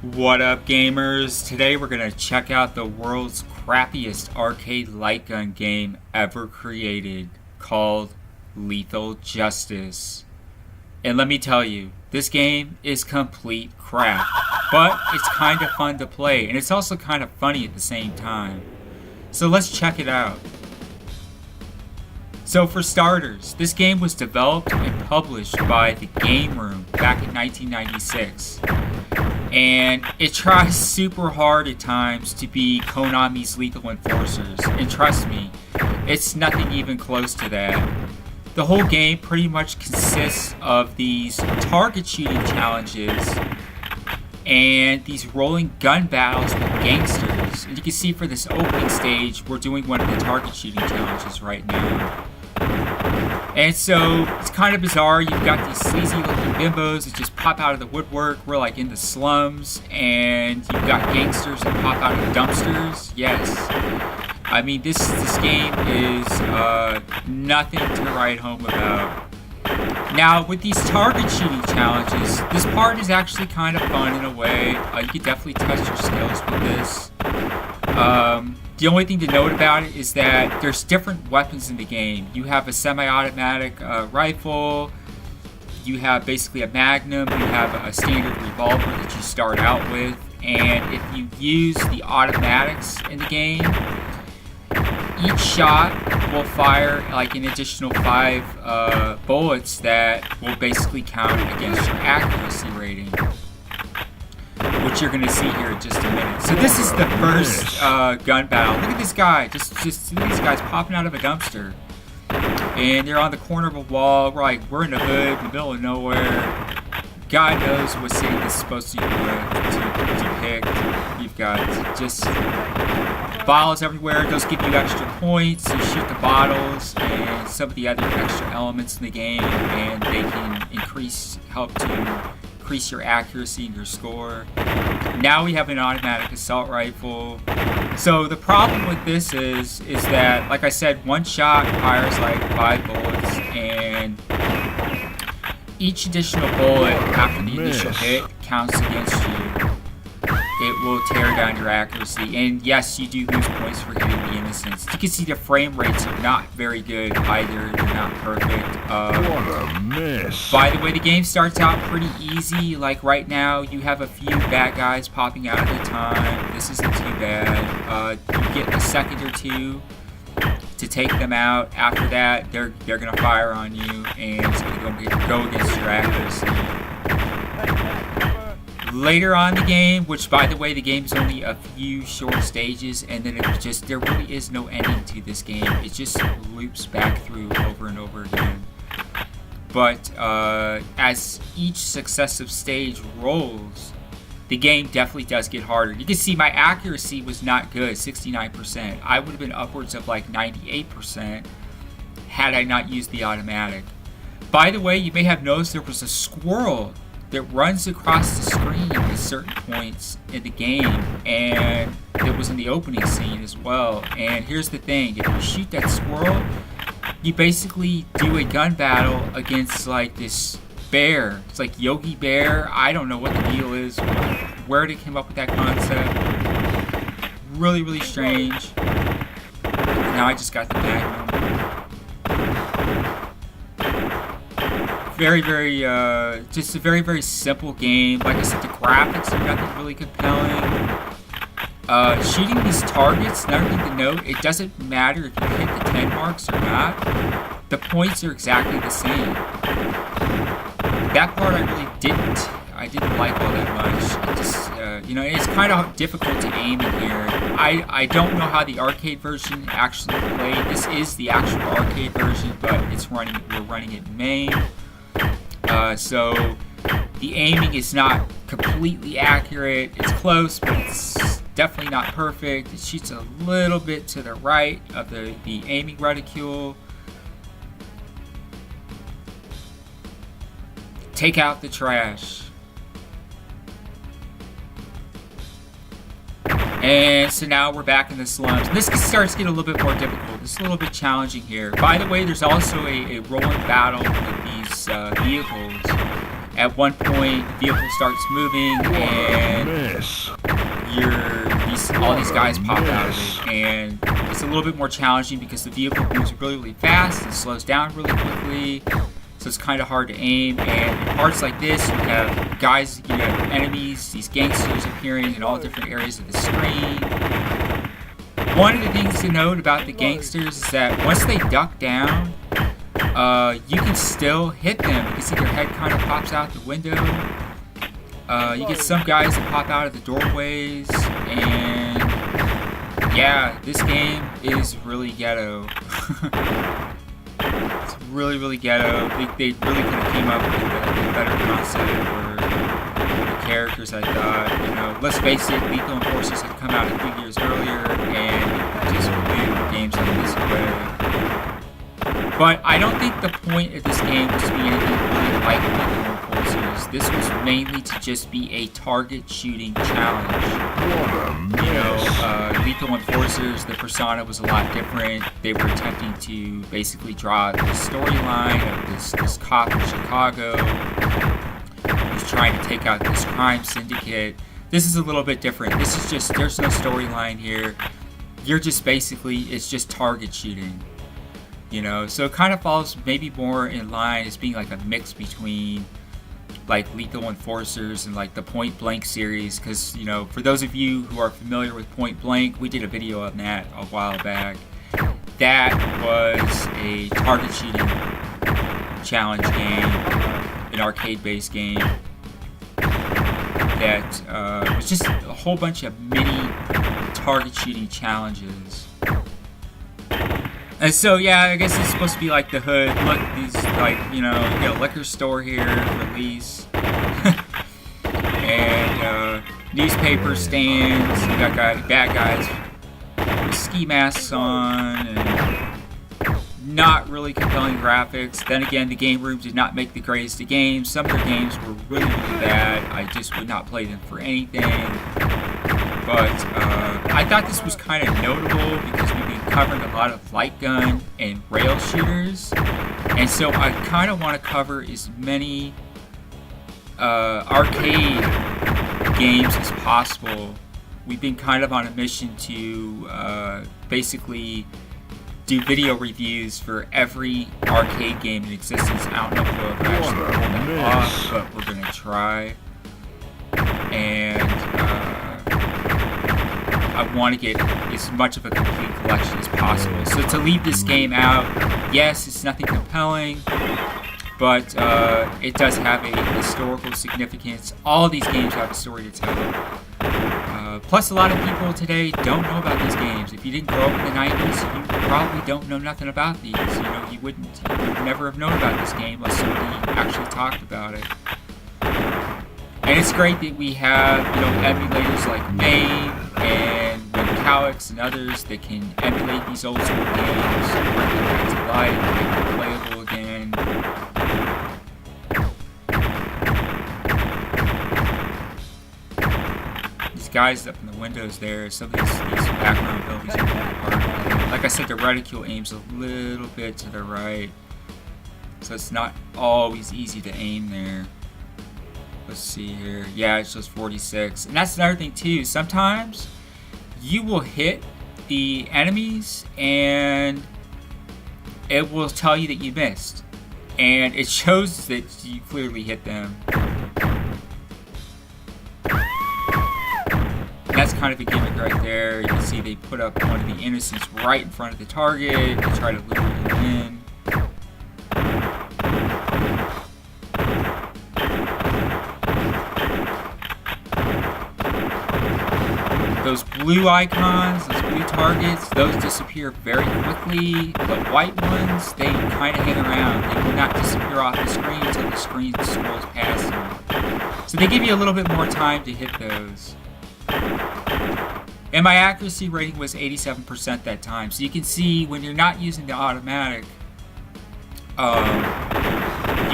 What up, gamers? Today we're going to check out the world's crappiest arcade light gun game ever created, called Lethal Justice. And let me tell you, this game is complete crap, but it's kind of fun to play, and it's also kind of funny at the same time. So let's check it out. So for starters, this game was developed and published by the Game Room back in 1996. And it tries super hard at times to be Konami's Lethal Enforcers. And trust me, it's nothing even close to that. The whole game pretty much consists of these target shooting challenges and these rolling gun battles with gangsters. And you can see for this opening stage, we're doing one of the target shooting challenges right now. And so, it's kind of bizarre. You've got these sleazy looking bimbos that just pop out of the woodwork. We're like in the slums, and you've got gangsters that pop out of dumpsters. Yes. I mean, this game is nothing to write home about. Now, with these target shooting challenges, this part is actually kind of fun in a way. You can definitely test your skills with this. The only thing to note about it is that there's different weapons in the game. You have a semi-automatic rifle, you have basically a magnum, you have a standard revolver that you start out with, and if you use the automatics in the game, each shot will fire like an additional 5 bullets that will basically count against your accuracy rating, which you're going to see here in just a minute. So this is the first gun battle. Look at this guy. Just look at these guys popping out of a dumpster. And they're on the corner of a wall. We're in the hood, in the middle of nowhere. God knows what city this is supposed to depict. You've got just bottles everywhere. Those give you extra points. You shoot the bottles and some of the other extra elements in the game, and they can help to increase your accuracy and your score. Now we have an automatic assault rifle. So the problem with this is that, like I said, one shot fires like 5 bullets, and each additional bullet after the initial hit counts against you. It will tear down your accuracy, and yes, you do lose points for hitting the innocents. You can see the frame rates are not very good either. They're not perfect. What a mess. By the way, the game starts out pretty easy. Like right now, you have a few bad guys popping out at a time. This isn't too bad. You get a second or two to take them out. After that, they're gonna fire on you, and it's gonna go against your accuracy. Later on in the game, which by the way, the game's only a few short stages, and then there really is no ending to this game. It just loops back through over and over again. But as each successive stage rolls, the game definitely does get harder. You can see my accuracy was not good, 69%. I would have been upwards of like 98% had I not used the automatic. By the way, you may have noticed there was a squirrel that runs across the screen at certain points in the game, and it was in the opening scene as well. And here's the thing, if you shoot that squirrel, you basically do a gun battle against like this bear. It's like Yogi Bear. I don't know what the deal is, where they came up with that concept. Really, really strange. Now I just got the magnum. Just a very, very simple game. Like I said, the graphics are nothing really compelling. Shooting these targets, another thing to note, it doesn't matter if you hit the 10 marks or not. The points are exactly the same. That part I didn't like all that much. It just, it's kind of difficult to aim in here. I don't know how the arcade version actually played. This is the actual arcade version, but we're running it in main. So the aiming is not completely accurate. It's close, but it's definitely not perfect. It shoots a little bit to the right of the aiming reticule. Take out the trash. And so now we're back in the slums. This starts getting a little bit more difficult. It's a little bit challenging here. By the way, there's also a rolling battle with these vehicles. At one point, the vehicle starts moving, and Miss. all these guys pop out of it, and it's a little bit more challenging because the vehicle moves really, really fast and slows down really quickly, so it's kind of hard to aim. And in parts like this, you have enemies, these gangsters appearing in all different areas of the screen. One of the things to note about the gangsters is that once they duck down, you can still hit them. You can see their head kind of pops out the window. You get some guys that pop out of the doorways, and yeah, this game is really ghetto. It's really, really ghetto. They really could have came up with a better concept for the characters, I thought. You know, let's face it, Lethal Enforcers had come out a few years earlier, and just blew games like this away. But I don't think the point of this game was to be anything really like Lethal Enforcers. This was mainly to just be a target shooting challenge. You know, Lethal Enforcers, the persona was a lot different. They were attempting to basically draw the storyline of this cop in Chicago who's trying to take out this crime syndicate. This is a little bit different. This is just, there's no storyline here. You're just basically, it's just target shooting. You know, so it kind of falls maybe more in line as being like a mix between like Lethal Enforcers and like the Point Blank series, because, you know, for those of you who are familiar with Point Blank, we did a video on that a while back. That was a target shooting challenge game, an arcade-based game that was just a whole bunch of mini target shooting challenges. And so, yeah, I guess it's supposed to be like the hood. Look, these, like, you know, you get a liquor store here, release. And newspaper stands. You got bad guys with ski masks on, and not really compelling graphics. Then again, the game room did not make the greatest of games. Some of their games were really, really bad. I just would not play them for anything. But I thought this was kind of notable because we've been covering a lot of light gun and rail shooters, and so I kind of want to cover as many arcade games as possible. We've been kind of on a mission to basically do video reviews for every arcade game in existence. I don't know if we'll actually pull that off, but we're going to try. And I want to get as much of a complete collection as possible. So to leave this game out, yes, it's nothing compelling, but it does have a historical significance. All of these games have a story to tell. Plus, a lot of people today don't know about these games. If you didn't grow up in the 90s, you probably don't know nothing about these. You know, you would never have known about this game unless somebody actually talked about it. And it's great that we have, you know, emulators like MAME and Calix and others that can emulate these old school games, bring them back to life, make them playable again. These guys up in the windows there, some of these background buildings are really hard. Like I said, the reticule aims a little bit to the right, so it's not always easy to aim there. Let's see here. Yeah, it's just 46. And that's another thing too. Sometimes you will hit the enemies and it will tell you that you missed. And it shows that you clearly hit them. And that's kind of a gimmick right there. You can see they put up one of the innocents right in front of the target. They try to lure him in. Those blue icons, those blue targets, those disappear very quickly. The white ones, they kind of hang around. They will not disappear off the screen until the screen scrolls past them. So they give you a little bit more time to hit those. And my accuracy rating was 87% that time. So you can see when you're not using the automatic, you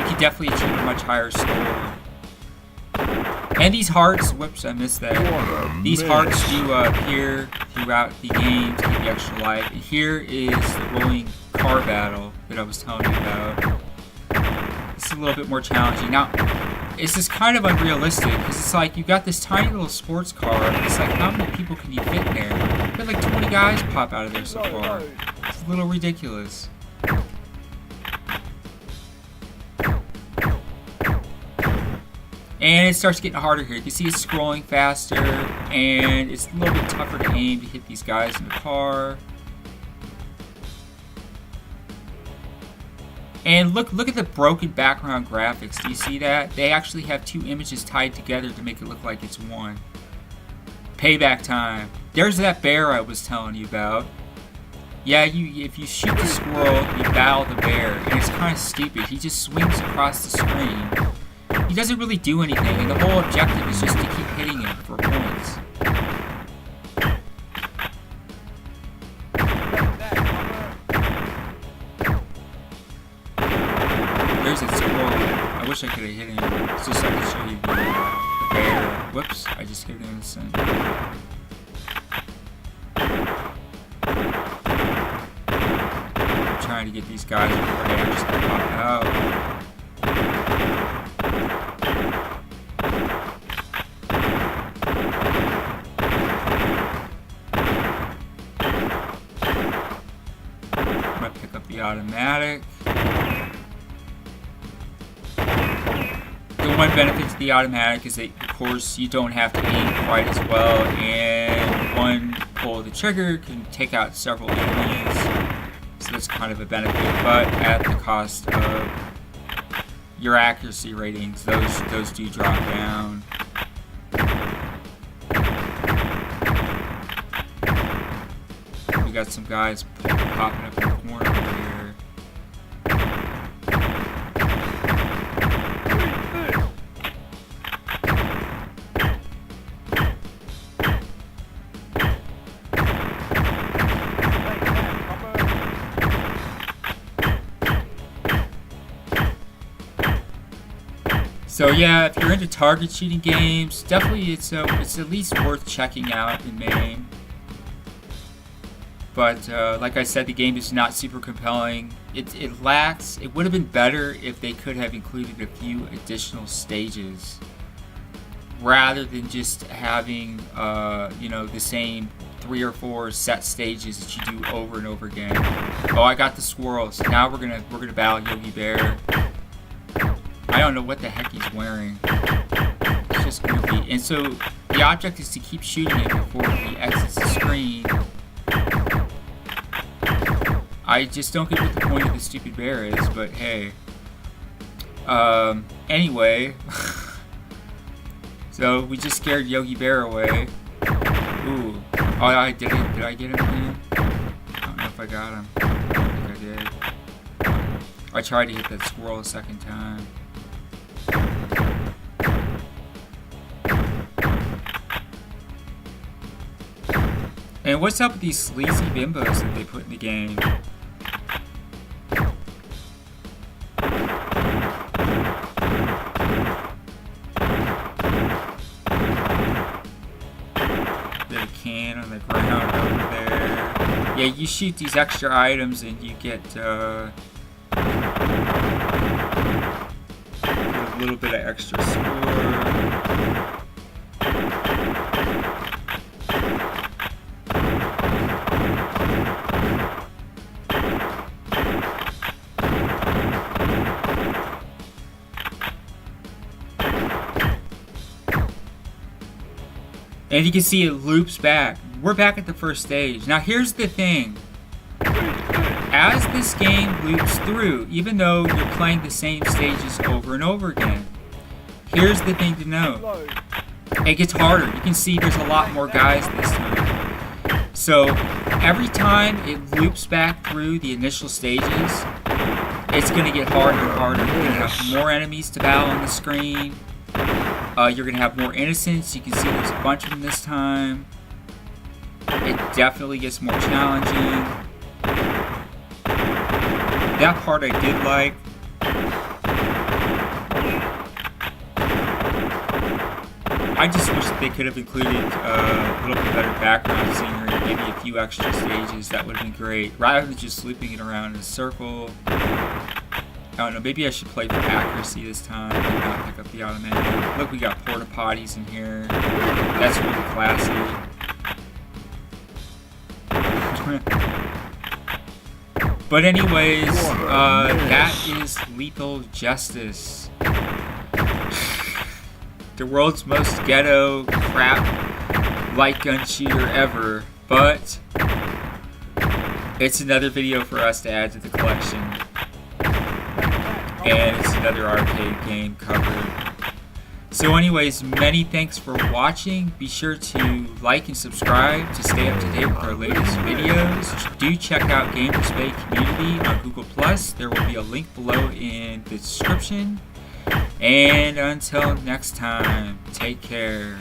can definitely achieve a much higher score. And these hearts, whoops, I missed that. These hearts do appear throughout the game to give you extra life. And here is the rolling car battle that I was telling you about. This is a little bit more challenging. Now, it's just kind of unrealistic because it's like you got this tiny little sports car. And it's like, how many people can you fit in there? You got like 20 guys pop out of there so far. It's a little ridiculous. And it starts getting harder here. You can see it's scrolling faster, and it's a little bit tougher to aim to hit these guys in the car. And look at the broken background graphics. Do you see that? They actually have two images tied together to make it look like it's one. Payback time. There's that bear I was telling you about. Yeah, if you shoot the squirrel, you battle the bear, and it's kind of stupid. He just swings across the screen. He doesn't really do anything, and the whole objective is just to keep hitting it for points. There's that squirrel. I wish I could have hit him. It's just so I could show you the bear. Whoops, I just hit him. I'm trying to get these guys before they actually pop out. Automatic. The one benefit to the automatic is that, of course, you don't have to aim quite as well, and one pull of the trigger can take out several enemies, so that's kind of a benefit, but at the cost of your accuracy ratings. Those do drop down. We got some guys popping up in the corner over here. So yeah, if you're into target shooting games, definitely it's at least worth checking out in main. But like I said, the game is not super compelling. It lacks. It would have been better if they could have included a few additional stages, rather than just having the same 3 or 4 set stages that you do over and over again. Oh, I got the squirrel. So now we're gonna battle Yogi Bear. I don't know what the heck he's wearing. It's just goofy. And so the object is to keep shooting it before he exits the screen. I just don't get what the point of the stupid bear is, but hey. Anyway. So we just scared Yogi Bear away. Ooh. Oh, I did it. Did I get him again? I don't know if I got him. I think I did. I tried to hit that squirrel a second time. And what's up with these sleazy bimbos that they put in the game? There's a can on the ground over there. Yeah, you shoot these extra items and you get a little bit of extra score. And you can see it loops back. We're back at the first stage. Now here's the thing. As this game loops through, even though you're playing the same stages over and over again, here's the thing to know. It gets harder. You can see there's a lot more guys this time. So every time it loops back through the initial stages, it's going to get harder and harder. You're going to have more enemies to battle on the screen. You're going to have more innocents. You can see there's a bunch of them this time. It definitely gets more challenging. That part I did like. I just wish that they could have included a little bit better background scenery, maybe a few extra stages. That would have been great, rather than just looping it around in a circle. don't know, maybe I should play for accuracy this time and not pick up the automatic. Look, we got porta potties in here. That's really classy. But anyways, that is Lethal Justice. The world's most ghetto crap light gun shooter ever, but it's another video for us to add to the collection. And it's another arcade game covered. So anyways, many thanks for watching. Be sure to like and subscribe to stay up to date with our latest videos. Do check out Gamers Bay Community on Google+. There will be a link below in the description. And until next time, take care.